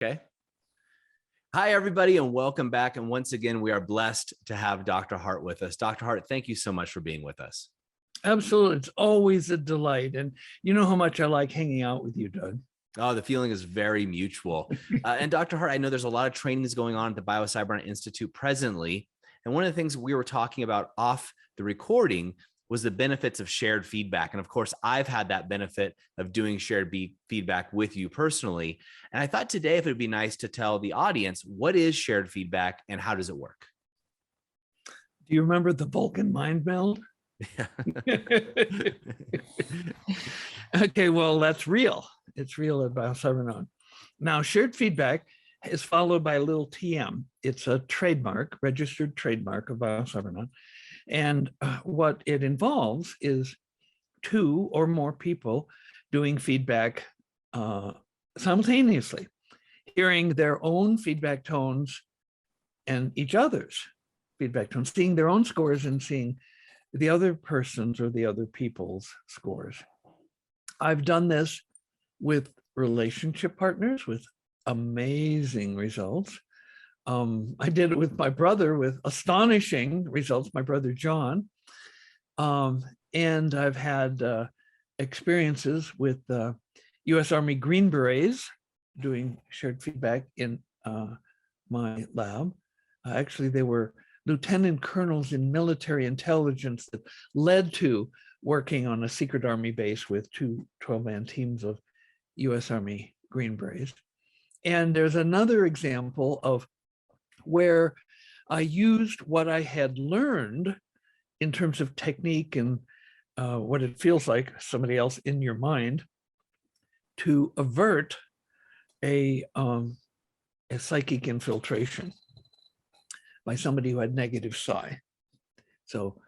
Okay. Hi, everybody, and welcome back. And once again, we are blessed to have Dr. Hardt with us. Dr. Hardt, thank you so much for being with us. Absolutely. It's always a delight. And you know how much I like hanging out with you, Doug. Oh, the feeling is very mutual. And Dr. Hardt, I know there's a lot of trainings going on at the Biocybernaut Institute presently. And one of the things we were talking about off the recording was the benefits of shared feedback. And of course, I've had that benefit of doing shared feedback with you personally. And I thought today, if it would be nice to tell the audience, what is shared feedback and how does it work? Do you remember the Vulcan mind meld? Yeah. Okay, well, that's real. It's real at Biocybernaut. Now, shared feedback is followed by a little TM. It's a trademark, registered trademark of Biocybernaut. And what it involves is 2 or more people doing feedback simultaneously, hearing their own feedback tones and each other's feedback tones, seeing their own scores and seeing the other person's or the other people's scores. I've done this with relationship partners with amazing results. I did it with my brother with astonishing results, my brother John. And I've had experiences with US Army Green Berets doing shared feedback in my lab. Actually, they were lieutenant colonels in military intelligence that led to working on a secret army base with 2 12-man teams of US Army Green Berets. And there's another example of where I used what I had learned in terms of technique and what it feels like somebody else in your mind to avert a psychic infiltration by somebody who had negative psi. So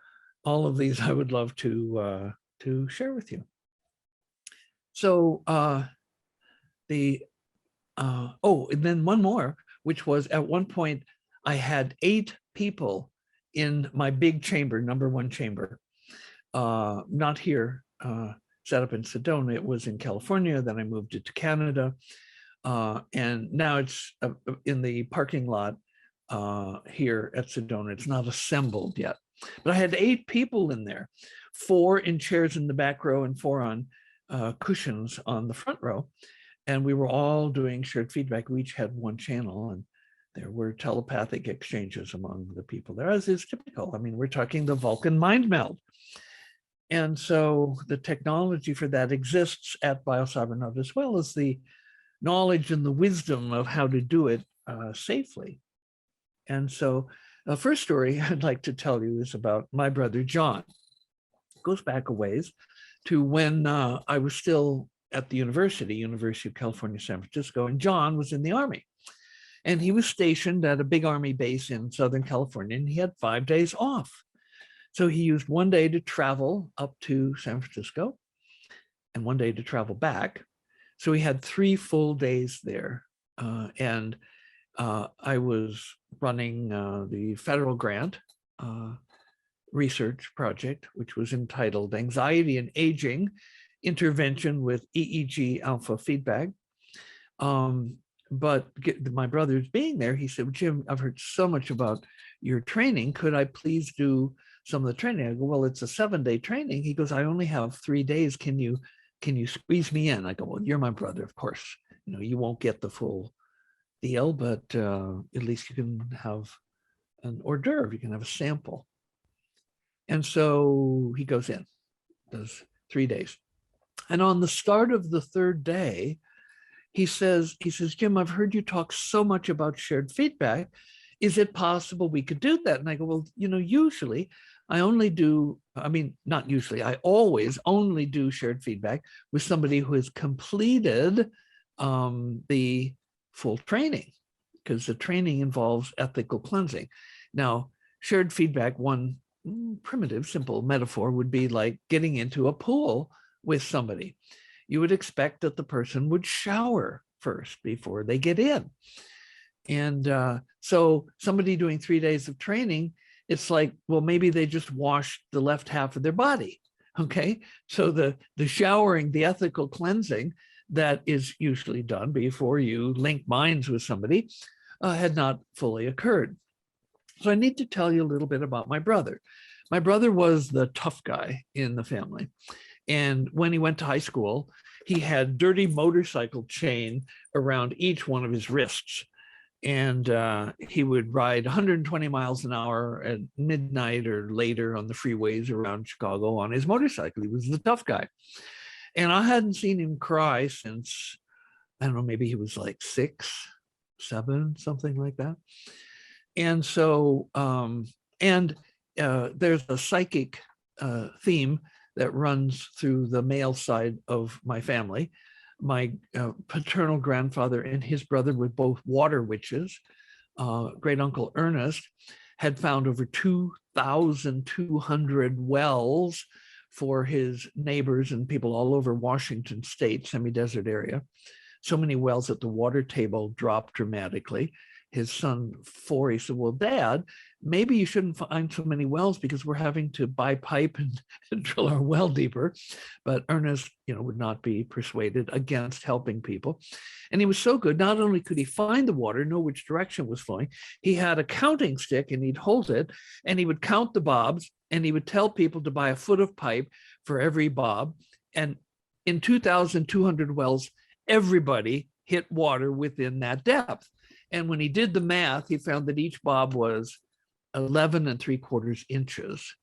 all of these I would love to share with you. So and then one more, which was at one point I had 8 people in my big chamber, number 1 chamber, not here, set up in Sedona. It was in California. Then I moved it to Canada. And now it's in the parking lot here at Sedona. It's not assembled yet. But I had 8 people in there, 4 in chairs in the back row and 4 on cushions on the front row. And we were all doing shared feedback. We each had 1 channel, and there were telepathic exchanges among the people there, as is typical. I mean, we're talking the Vulcan mind meld. And so the technology for that exists at Biocybernaut, as well as the knowledge and the wisdom of how to do it safely. And so the first story I'd like to tell you is about my brother, John. It goes back a ways to when I was still at the University of California, San Francisco, and John was in the Army. And he was stationed at a big Army base in Southern California, and he had 5 days off. So he used 1 day to travel up to San Francisco and 1 day to travel back. So he had 3 full days there. And I was running the federal grant research project, which was entitled Anxiety and Aging, Intervention with EEG Alpha Feedback. But my brother's being there, he said, Jim, I've heard so much about your training. Could I please do some of the training? I go, well, it's a 7-day training. He goes, I only have 3 days. Can you squeeze me in? I go, well, you're my brother, of course. You know, you won't get the full deal, but at least you can have an hors d'oeuvre. You can have a sample. And so he goes in, does 3 days. And on the start of the 3rd day, he says, Jim, I've heard you talk so much about shared feedback. Is it possible we could do that? And I go, well, you know, usually I only do, not usually, I always only do shared feedback with somebody who has completed the full training, because the training involves ethical cleansing. Now, shared feedback, one primitive, simple metaphor would be like getting into a pool with somebody. You would expect that the person would shower first before they get in. And so somebody doing 3 days of training, it's like, well, maybe they just washed the left half of their body. Okay. So the showering, the ethical cleansing that is usually done before you link minds with somebody had not fully occurred. So I need to tell you a little bit about my brother. My brother was the tough guy in the family. And when he went to high school, he had dirty motorcycle chain around each one of his wrists. And he would ride 120 miles an hour at midnight or later on the freeways around Chicago on his motorcycle. He was the tough guy. And I hadn't seen him cry since, I don't know, maybe he was like 6, 7, something like that. And so, there's a psychic theme that runs through the male side of my family. My paternal grandfather and his brother were both water witches. Great uncle Ernest had found over 2,200 wells for his neighbors and people all over Washington state, semi-desert area. So many wells that the water table dropped dramatically. His son, Forey, said, well, Dad, maybe you shouldn't find so many wells because we're having to buy pipe and drill our well deeper. But Ernest, would not be persuaded against helping people. And he was so good, not only could he find the water, know which direction it was flowing, he had a counting stick and he'd hold it and he would count the bobs and he would tell people to buy a foot of pipe for every bob. And in 2,200 wells, everybody hit water within that depth. And when he did the math, he found that each bob was 11 3/4 inches.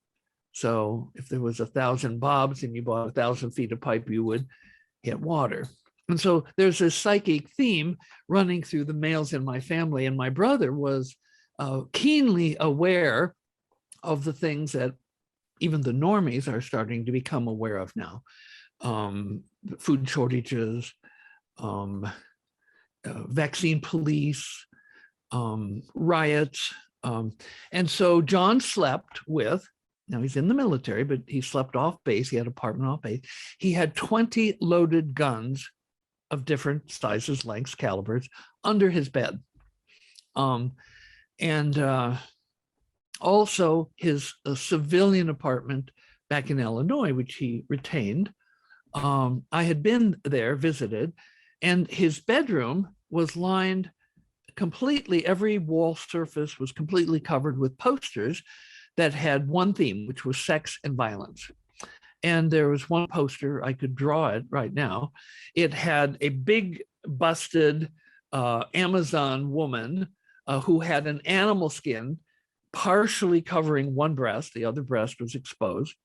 So if there was 1,000 bobs and you bought 1,000 feet of pipe, you would hit water. And so there's a psychic theme running through the males in my family. And my brother was keenly aware of the things that even the normies are starting to become aware of now. Food shortages, vaccine police, riots. And so John slept with, now he's in the military, but he slept off base. He had an apartment off base. He had 20 loaded guns of different sizes, lengths, calibers under his bed. Also his civilian apartment back in Illinois, which he retained. I had been there, visited, and his bedroom was lined completely, every wall surface was completely covered with posters that had one theme, which was sex and violence. And there was one poster, I could draw it right now. It had a big busted Amazon woman who had an animal skin partially covering one breast. The other breast was exposed.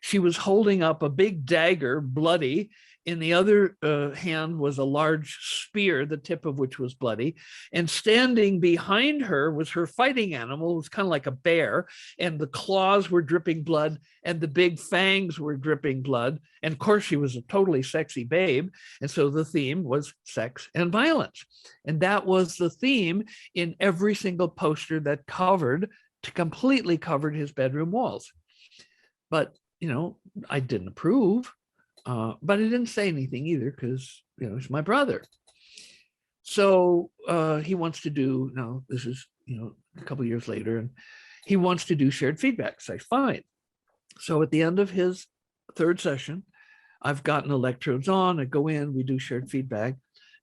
She was holding up a big dagger, bloody. In the other hand was a large spear, the tip of which was bloody. And standing behind her was her fighting animal. It was kind of like a bear. And the claws were dripping blood and the big fangs were dripping blood. And of course, she was a totally sexy babe. And so the theme was sex and violence. And that was the theme in every single poster that completely covered his bedroom walls. But, I didn't approve. But I didn't say anything either because, he's my brother. So he wants to do, now this is, a couple of years later, and he wants to do shared feedback. So I say, fine. So at the end of his third session, I've gotten electrodes on, I go in, we do shared feedback.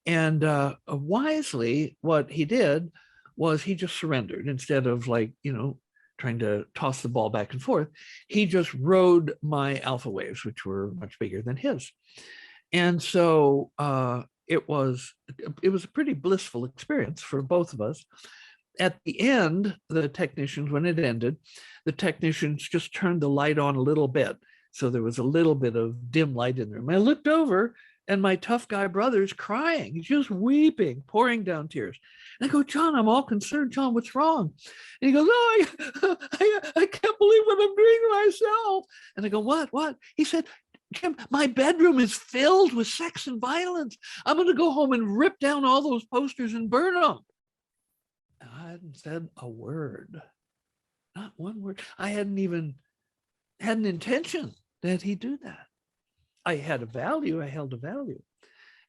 And wisely, what he did was he just surrendered instead of trying to toss the ball back and forth. He just rode my alpha waves, which were much bigger than his. And so it was a pretty blissful experience for both of us. At the end, the technicians, when it ended, the technicians just turned the light on a little bit. So there was a little bit of dim light in the room. I looked over and my tough guy brother's crying. He's just weeping, pouring down tears. And I go, John, I'm all concerned. John, what's wrong? And he goes, I can't believe what I'm doing to myself. And I go, what? He said, Jim, my bedroom is filled with sex and violence. I'm going to go home and rip down all those posters and burn them. And I hadn't said a word, not one word. I hadn't even had an intention that he'd do that. I had a value, I held a value.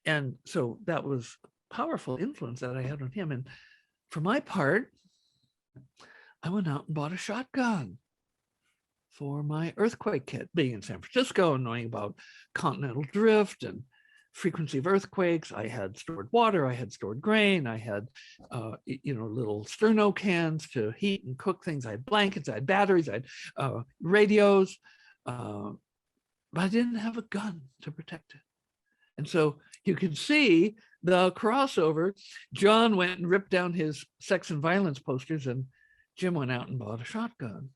And so that was a powerful influence that I had on him. And for my part, I went out and bought a shotgun for my earthquake kit, being in San Francisco and knowing about continental drift and frequency of earthquakes. I had stored water. I had stored grain. I had, little sterno cans to heat and cook things. I had blankets. I had batteries. I had radios. But I didn't have a gun to protect it. And so you can see the crossover. John went and ripped down his sex and violence posters, and Jim went out and bought a shotgun.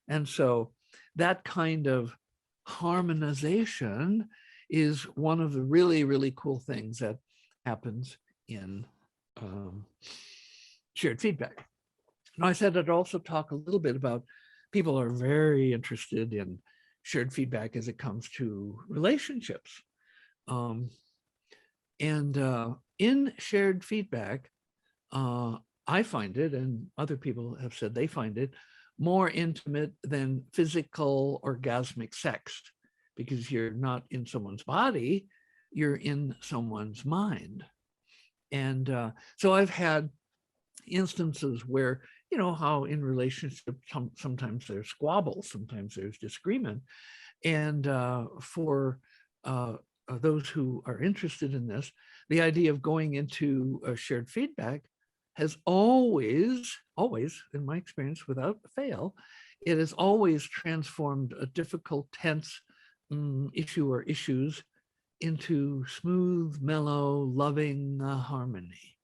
And so that kind of harmonization is one of the really, really cool things that happens in shared feedback. And I said I'd also talk a little bit about people are very interested in shared feedback as it comes to relationships. In shared feedback, I find it, and other people have said they find it, more intimate than physical orgasmic sex, because you're not in someone's body, you're in someone's mind. And so I've had instances where, how in relationships, sometimes there's squabbles, sometimes there's disagreement. And for those who are interested in this, the idea of going into shared feedback has always, in my experience, without fail, it has always transformed a difficult, tense issue or issues into smooth, mellow, loving harmony.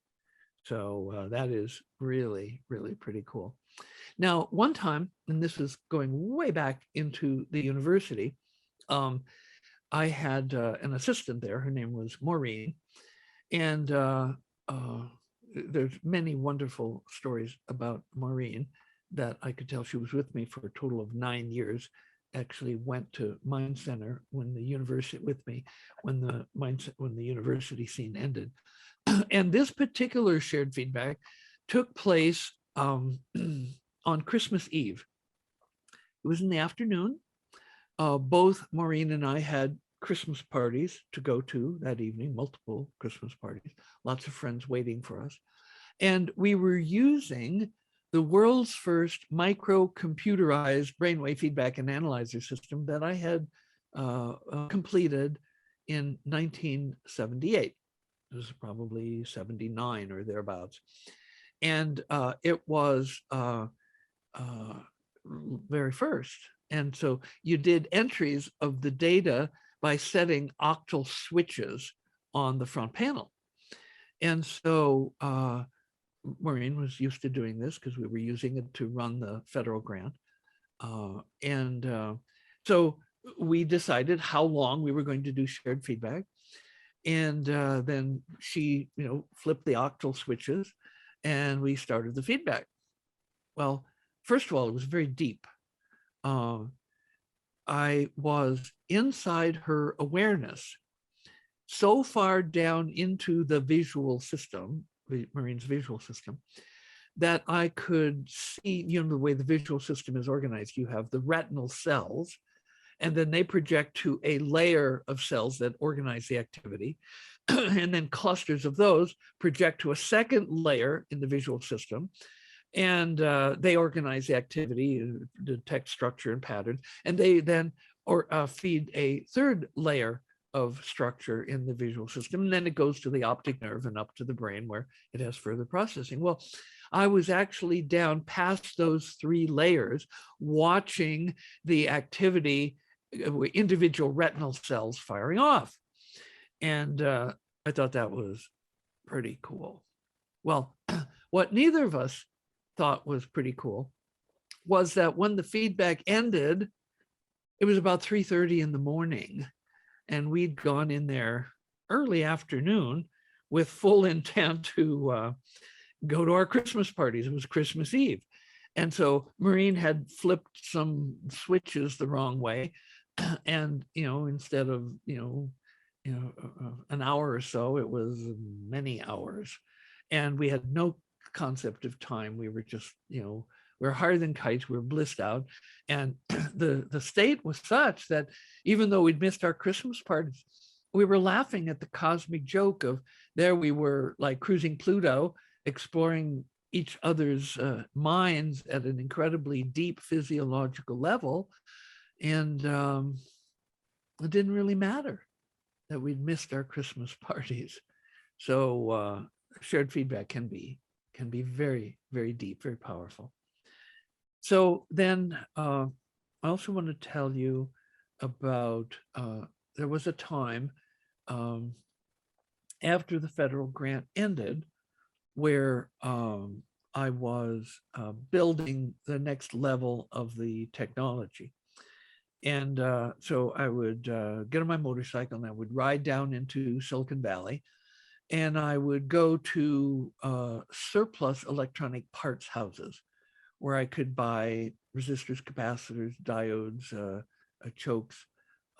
So that is really, really pretty cool. Now, one time, and this is going way back into the university, I had an assistant there. Her name was Maureen. And there's many wonderful stories about Maureen that I could tell. She was with me for a total of 9 years, actually went to Mind Center when the university with me, when the university scene ended. And this particular shared feedback took place on Christmas Eve. It was in the afternoon. Both Maureen and I had Christmas parties to go to that evening, multiple Christmas parties, lots of friends waiting for us. And we were using the world's first micro-computerized brainwave feedback and analyzer system that I had completed in 1978. It was probably 79 or thereabouts. And it was very first. And so you did entries of the data by setting octal switches on the front panel. And so Maureen was used to doing this because we were using it to run the federal grant. So we decided how long we were going to do shared feedback. And then she, flipped the octal switches and we started the feedback. Well, first of all, it was very deep. I was inside her awareness, so far down into the visual system, Maureen's visual system, that I could see, the way the visual system is organized. You have the retinal cells, and then they project to a layer of cells that organize the activity. And then clusters of those project to a second layer in the visual system. And they organize the activity, detect structure and patterns. And they then feed a third layer of structure in the visual system. And then it goes to the optic nerve and up to the brain where it has further processing. Well, I was actually down past those three layers, watching the activity, individual retinal cells firing off. And I thought that was pretty cool. Well, what neither of us thought was pretty cool was that when the feedback ended, it was about 3:30 in the morning, and we'd gone in there early afternoon with full intent to go to our Christmas parties. It was Christmas Eve. And so Maureen had flipped some switches the wrong way. And, instead of, an hour or so, it was many hours. And we had no concept of time. We were just, we were higher than kites. We were blissed out. And the state was such that even though we'd missed our Christmas parties, we were laughing at the cosmic joke of there we were, like cruising Pluto, exploring each other's minds at an incredibly deep physiological level. And it didn't really matter. that we'd missed our Christmas parties. So shared feedback can be very, very deep, very powerful. So then I also want to tell you about, there was a time after the federal grant ended where I was building the next level of the technology. And so I would get on my motorcycle and I would ride down into Silicon Valley, and I would go to surplus electronic parts houses where I could buy resistors, capacitors, diodes, chokes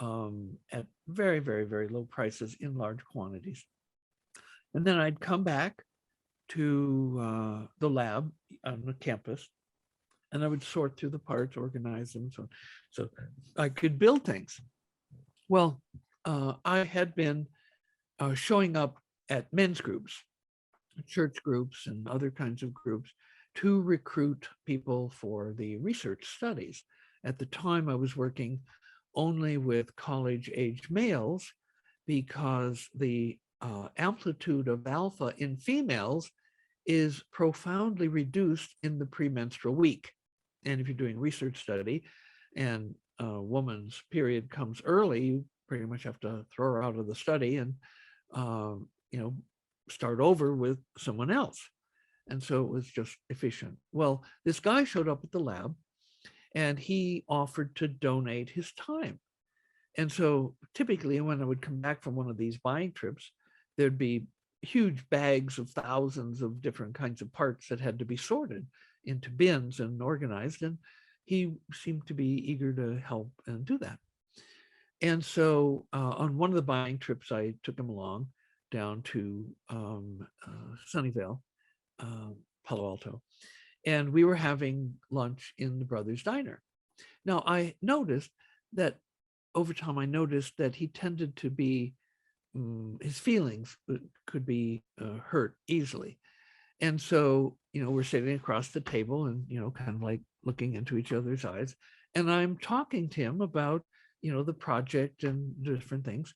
at very, very, very low prices in large quantities. And then I'd come back to the lab on the campus, and I would sort through the parts, organize them, so I could build things. Well, I had been showing up at men's groups, church groups, and other kinds of groups to recruit people for the research studies. At the time, I was working only with college-age males because the amplitude of alpha in females is profoundly reduced in the premenstrual week. And if you're doing research study and a woman's period comes early, you pretty much have to throw her out of the study and start over with someone else. And so it was just efficient. Well, this guy showed up at the lab and he offered to donate his time. And so typically when I would come back from one of these buying trips, there'd be huge bags of thousands of different kinds of parts that had to be sorted into bins and organized. And he seemed to be eager to help and do that. And so on one of the buying trips, I took him along down to Sunnyvale, Palo Alto, and we were having lunch in the Brothers Diner. Now, I noticed that over time, I noticed that he tended to be, his feelings could be hurt easily. And so, we're sitting across the table and, kind of like looking into each other's eyes. And I'm talking to him about, the project and different things.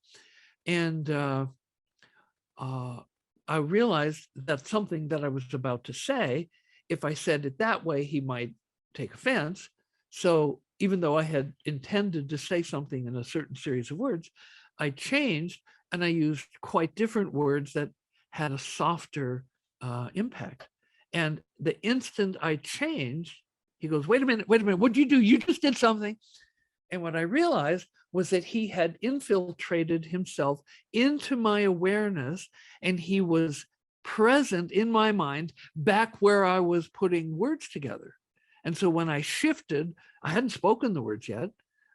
And I realized that something that I was about to say, if I said it that way, he might take offense. So even though I had intended to say something in a certain series of words, I changed and I used quite different words that had a softer impact. And the instant I changed, he goes, wait a minute, what'd you do? You just did something. And what I realized was that he had infiltrated himself into my awareness, and he was present in my mind back where I was putting words together. And so when I shifted, I hadn't spoken the words yet.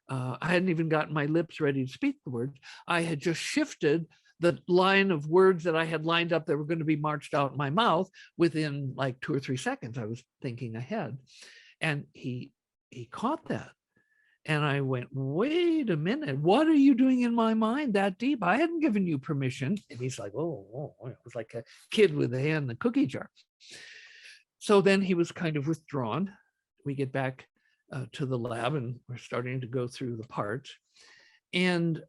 I hadn't even gotten my lips ready to speak the words. I had just shifted the line of words that I had lined up that were going to be marched out in my mouth within like 2 or 3 seconds. I was thinking ahead. And he caught that. And I went, wait a minute, what are you doing in my mind that deep? I hadn't given you permission. And he's like, oh, it was like a kid with a hand in the cookie jar. So then he was kind of withdrawn. We get back to the lab and we're starting to go through the parts. And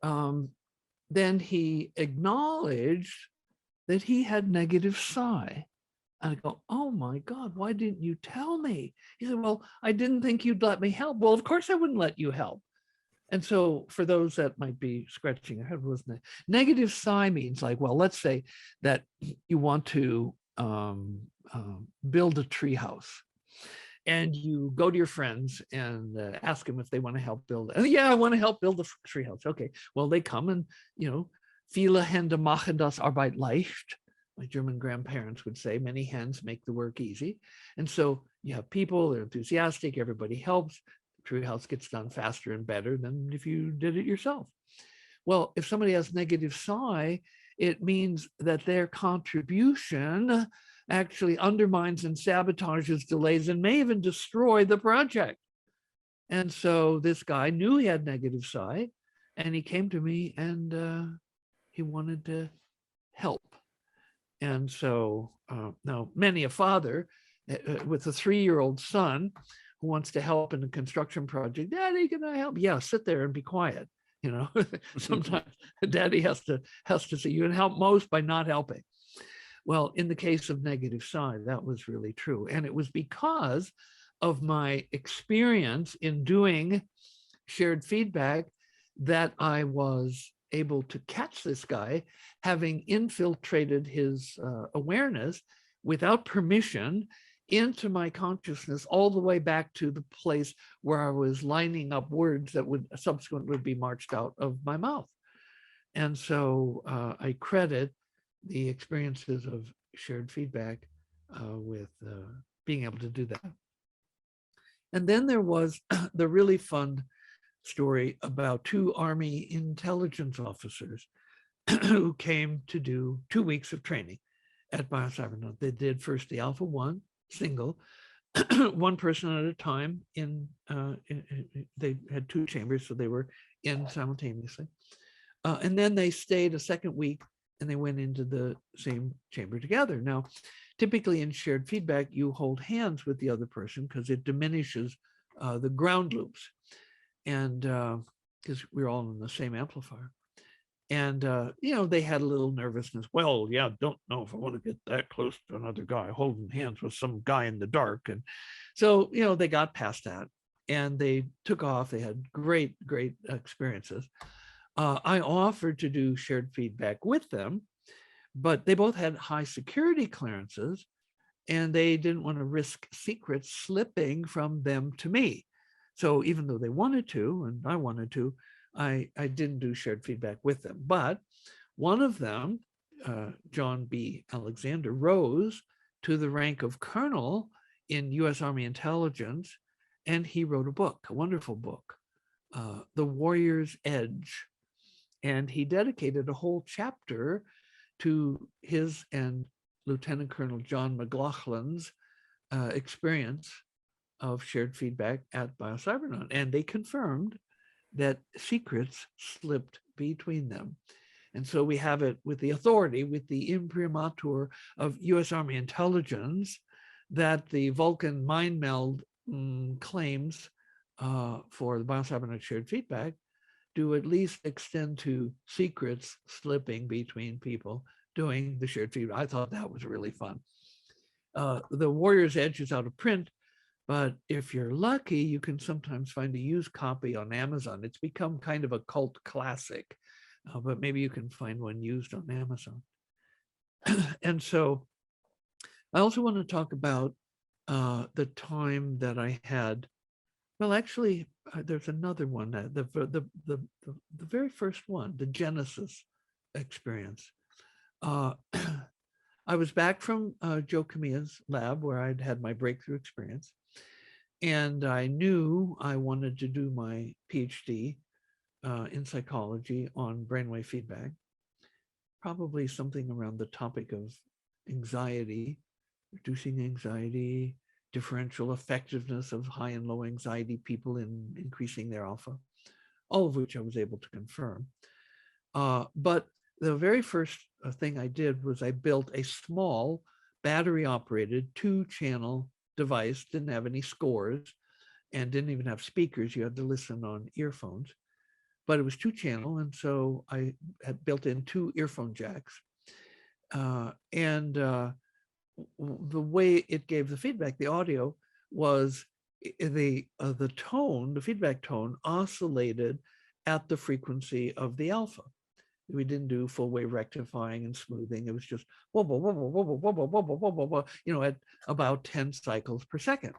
then he acknowledged that he had negative psi. And I go, oh my God, why didn't you tell me? He said, well, I didn't think you'd let me help. Well, of course I wouldn't let you help. And so for those that might be scratching their head, wasn't it? Negative psi means like, well, let's say that you want to build a tree house. And you go to your friends and ask them if they want to help build it. Yeah, I want to help build a tree house. Okay, well, they come and, viele Hände machen das Arbeit leicht. My German grandparents would say, many hands make the work easy. And so you have people, they're enthusiastic, everybody helps. The treehouse gets done faster and better than if you did it yourself. Well, if somebody has negative psi, it means that their contribution actually undermines and sabotages, delays, and may even destroy the project. And so this guy knew he had negative psi, and he came to me and he wanted to help. And so now many a father with a 3-year-old son who wants to help in a construction project, Daddy, can I help? Yeah, sit there and be quiet. You know, sometimes daddy has to say you can help most by not helping. Well, in the case of negative side, that was really true. And it was because of my experience in doing shared feedback that I was able to catch this guy having infiltrated his awareness without permission into my consciousness, all the way back to the place where I was lining up words that would subsequently be marched out of my mouth. And so I credit the experiences of shared feedback with being able to do that. And then there was the really fun story about two Army intelligence officers who came to do 2 weeks of training at Biocybernaut. They did first the Alpha 1 single, one person at a time they had 2 chambers, so they were in simultaneously. And then they stayed a second week and they went into the same chamber together. Now, typically in shared feedback, you hold hands with the other person because it diminishes the ground loops. And because we're all in the same amplifier. And, they had a little nervousness. Well, yeah, don't know if I want to get that close to another guy holding hands with some guy in the dark. And so, they got past that and they took off. They had great experiences. I offered to do shared feedback with them, but they both had high security clearances and they didn't want to risk secrets slipping from them to me. So even though they wanted to, and I wanted to, I didn't do shared feedback with them. But one of them, John B. Alexander, rose to the rank of colonel in U.S. Army intelligence, and he wrote a book, a wonderful book, The Warrior's Edge. And he dedicated a whole chapter to his and Lieutenant Colonel John McLaughlin's experience of shared feedback at Biocybernaut. And they confirmed that secrets slipped between them. And so we have it with the authority, with the imprimatur of U.S. Army intelligence, that the Vulcan mind meld claims for the Biocybernaut shared feedback do at least extend to secrets slipping between people doing the shared feedback. I thought that was really fun. The Warrior's Edge is out of print, but if you're lucky, you can sometimes find a used copy on Amazon. It's become kind of a cult classic, but maybe you can find one used on Amazon. And so I also want to talk about the time that I had. Well, actually, there's another one, the very first one, the Genesis experience. I was back from Joe Camilla's lab where I'd had my breakthrough experience. And I knew I wanted to do my PhD in psychology on brainwave feedback, probably something around the topic of anxiety, reducing anxiety, differential effectiveness of high and low anxiety people in increasing their alpha, all of which I was able to confirm. But the very first thing I did was I built a small battery-operated 2-channel device, didn't have any scores and didn't even have speakers. You had to listen on earphones, but it was 2-channel. And so I had built in 2 earphone jacks. And the way it gave the feedback, the audio was the tone, the feedback tone oscillated at the frequency of the alpha. We didn't do full wave rectifying and smoothing. It was just whoa, whoa, whoa, whoa, whoa, whoa, whoa, whoa, whoa, whoa, whoa, at about 10 cycles per second.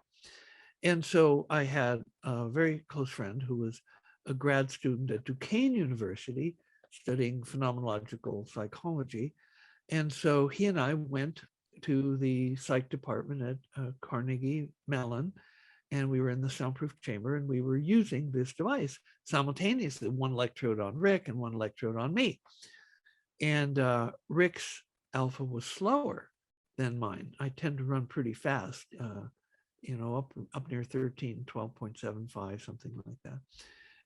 And so I had a very close friend who was a grad student at Duquesne University studying phenomenological psychology. And so he and I went to the psych department at Carnegie Mellon, and we were in the soundproof chamber, and we were using this device simultaneously, one electrode on Rick and one electrode on me. And Rick's alpha was slower than mine. I tend to run pretty fast, up near 13, 12.75, something like that.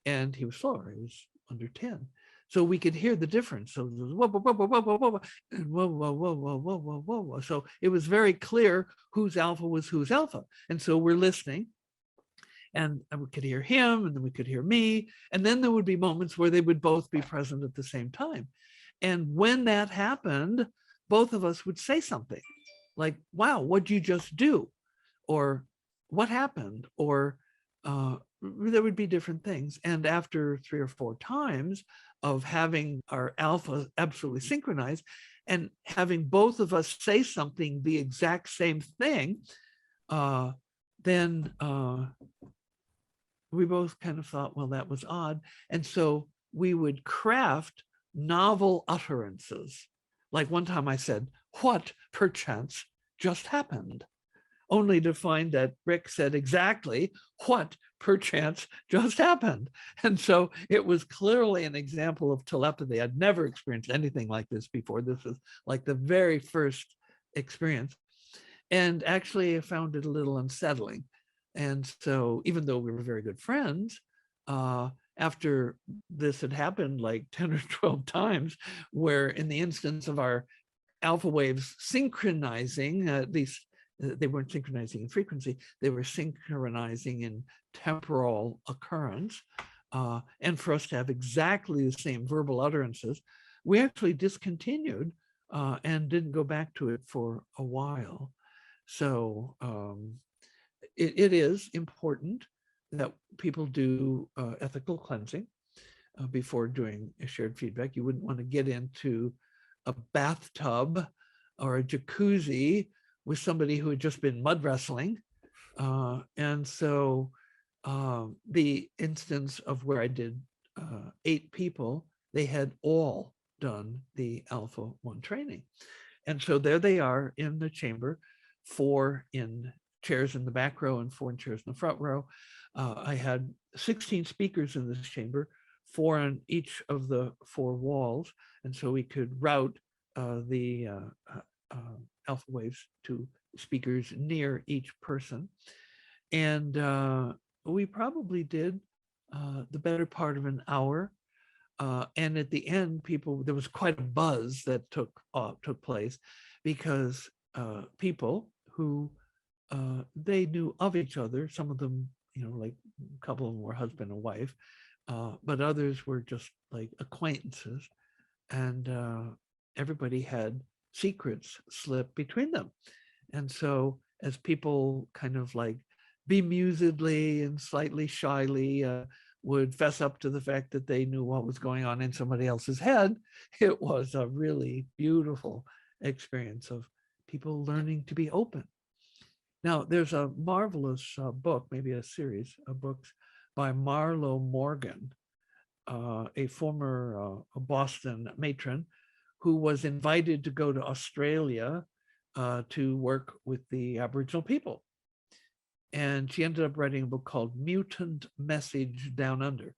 And he was slower. He was under 10. So we could hear the difference. So it was whoa, whoa, whoa, whoa, whoa, whoa, whoa, and whoa, whoa, whoa, whoa, whoa, whoa, whoa, whoa. So it was very clear whose alpha was whose alpha. And so we're listening. and we could hear him, and then we could hear me. And then there would be moments where they would both be present at the same time. And when that happened, both of us would say something like, wow, what'd you just do? Or what happened? Or there would be different things. And after 3 or 4 times of having our alpha absolutely synchronized and having both of us say something the exact same thing, then we both kind of thought, well, that was odd. And so we would craft novel utterances. Like one time I said, what perchance just happened? Only to find that Rick said exactly what perchance just happened. And so it was clearly an example of telepathy. I'd never experienced anything like this before. This was like the very first experience. And actually, I found it a little unsettling. And so even though we were very good friends, after this had happened like 10 or 12 times, where in the instance of our alpha waves synchronizing, at least they weren't synchronizing in frequency, they were synchronizing in temporal occurrence. And for us to have exactly the same verbal utterances, we actually discontinued and didn't go back to it for a while. So it is important that people do ethical cleansing before doing a shared feedback. You wouldn't want to get into a bathtub or a jacuzzi with somebody who had just been mud wrestling. And so the instance of where I did 8 people, they had all done the Alpha 1 training. And so there they are in the chamber, 4 in chairs in the back row and 4 in chairs in the front row. I had 16 speakers in this chamber, 4 on each of the 4 walls. And so we could route the alpha waves to speakers near each person. And we probably did the better part of an hour. And at the end, there was quite a buzz that took place, because people who they knew of each other, some of them, like a couple of them were husband and wife, but others were just like acquaintances, and everybody had secrets slip between them. And so as people kind of like bemusedly and slightly shyly would fess up to the fact that they knew what was going on in somebody else's head, it was a really beautiful experience of people learning to be open. Now, there's a marvelous book, maybe a series of books by Marlo Morgan, a former Boston matron who was invited to go to Australia to work with the Aboriginal people. And she ended up writing a book called Mutant Message Down Under.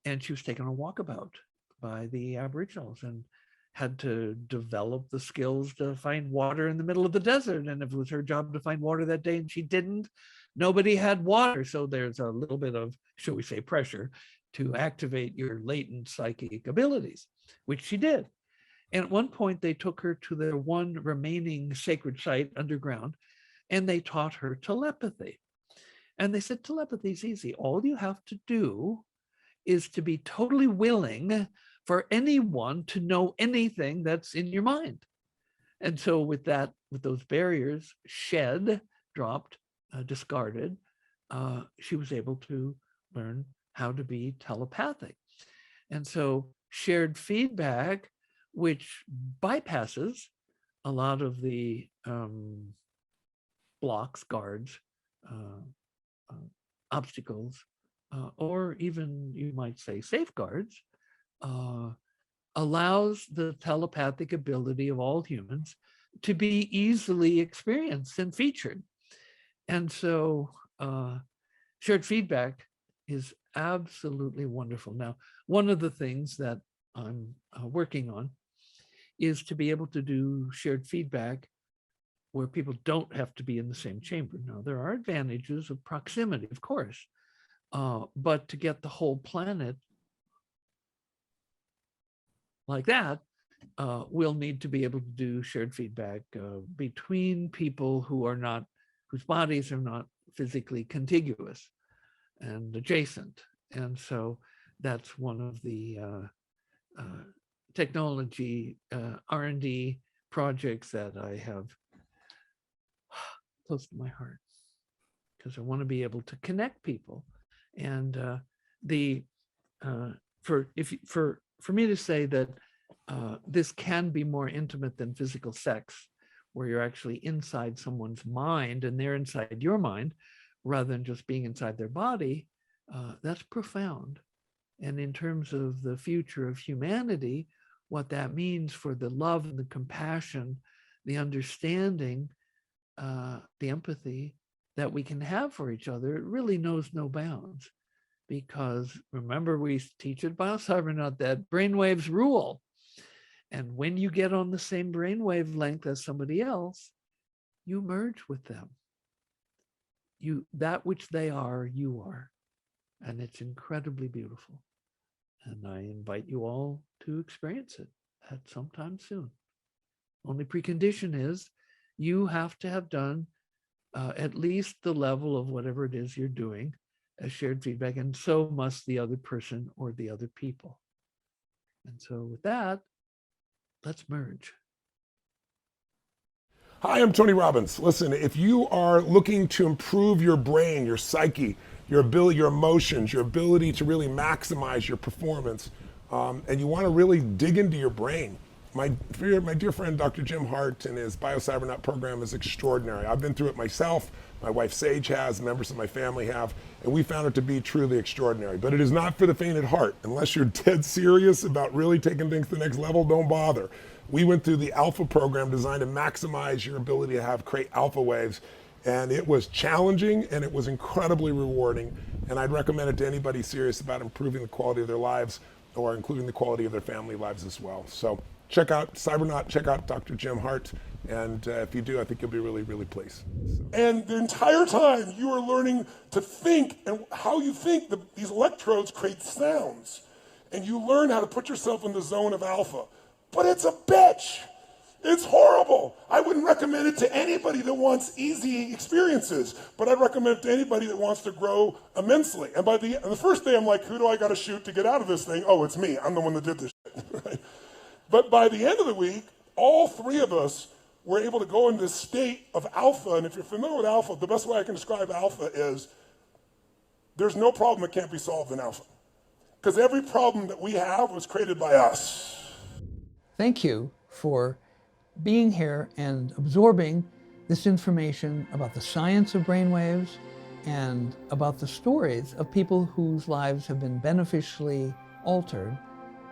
And she was taken on a walkabout by the Aboriginals and had to develop the skills to find water in the middle of the desert. And if it was her job to find water that day and she didn't, nobody had water. So there's a little bit of, shall we say, pressure to activate your latent psychic abilities, which she did. And at one point, they took her to their one remaining sacred site underground, and they taught her telepathy. And they said, telepathy is easy. All you have to do is to be totally willing for anyone to know anything that's in your mind. And so with those barriers shed, dropped, discarded, she was able to learn how to be telepathic. And so shared feedback, which bypasses a lot of the blocks, guards, obstacles, or even you might say safeguards, allows the telepathic ability of all humans to be easily experienced and featured. And so shared feedback is absolutely wonderful. Now, one of the things that I'm working on is to be able to do shared feedback where people don't have to be in the same chamber. Now, there are advantages of proximity, of course, but to get the whole planet like that, we'll need to be able to do shared feedback between people whose bodies are not physically contiguous. and adjacent. And so that's one of the technology R&D projects that I have close to my heart, because I want to be able to connect people. And for me to say that this can be more intimate than physical sex, where you're actually inside someone's mind and they're inside your mind, rather than just being inside their body, that's profound. And in terms of the future of humanity, what that means for the love and the compassion, the understanding, the empathy that we can have for each other, it really knows no bounds. Because remember, we teach at Biocybernaut that brainwaves rule. And when you get on the same brainwave length as somebody else, you merge with them. That which they are, you are. And it's incredibly beautiful. And I invite you all to experience it at some time soon. Only precondition is you have to have done at least the level of whatever it is you're doing as shared feedback, and so must the other person or the other people. And so with that, let's merge. Hi, I'm Tony Robbins. Listen, if you are looking to improve your brain, your psyche, your ability, your emotions, your ability to really maximize your performance, and you want to really dig into your brain, my dear friend, Dr. Jim Hardt, and his Biocybernaut program is extraordinary. I've been through it myself. My wife Sage has, members of my family have, and we found it to be truly extraordinary. But it is not for the faint at heart. Unless you're dead serious about really taking things to the next level, don't bother. We went through the Alpha program designed to maximize your ability to create alpha waves. And it was challenging and it was incredibly rewarding. And I'd recommend it to anybody serious about improving the quality of their lives, or including the quality of their family lives as well. So check out Cybernaut, check out Dr. Jim Hardt. And if you do, I think you'll be really, really pleased. And the entire time you are learning to think, and how you think, these electrodes create sounds. And you learn how to put yourself in the zone of alpha. But it's a bitch. It's horrible. I wouldn't recommend it to anybody that wants easy experiences, but I'd recommend it to anybody that wants to grow immensely. And by the first day, I'm like, who do I got to shoot to get out of this thing? Oh, it's me. I'm the one that did this shit. Right? But by the end of the week, all three of us were able to go into this state of alpha. And if you're familiar with alpha, the best way I can describe alpha is there's no problem that can't be solved in alpha. Because every problem that we have was created by us. Thank you for being here and absorbing this information about the science of brainwaves and about the stories of people whose lives have been beneficially altered,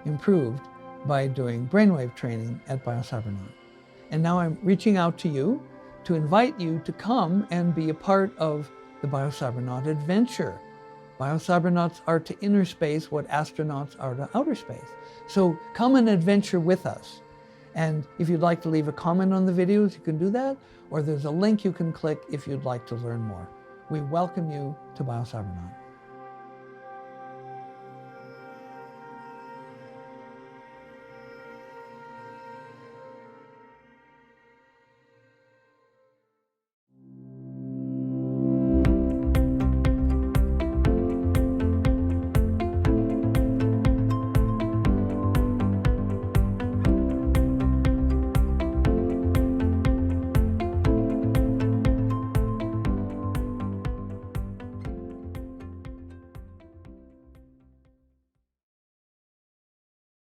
improved by doing brainwave training at Biocybernaut. And now I'm reaching out to you to invite you to come and be a part of the Biocybernaut adventure. Biocybernauts are to inner space what astronauts are to outer space. So come and adventure with us. And if you'd like to leave a comment on the videos, you can do that, or there's a link you can click if you'd like to learn more. We welcome you to Biocybernaut.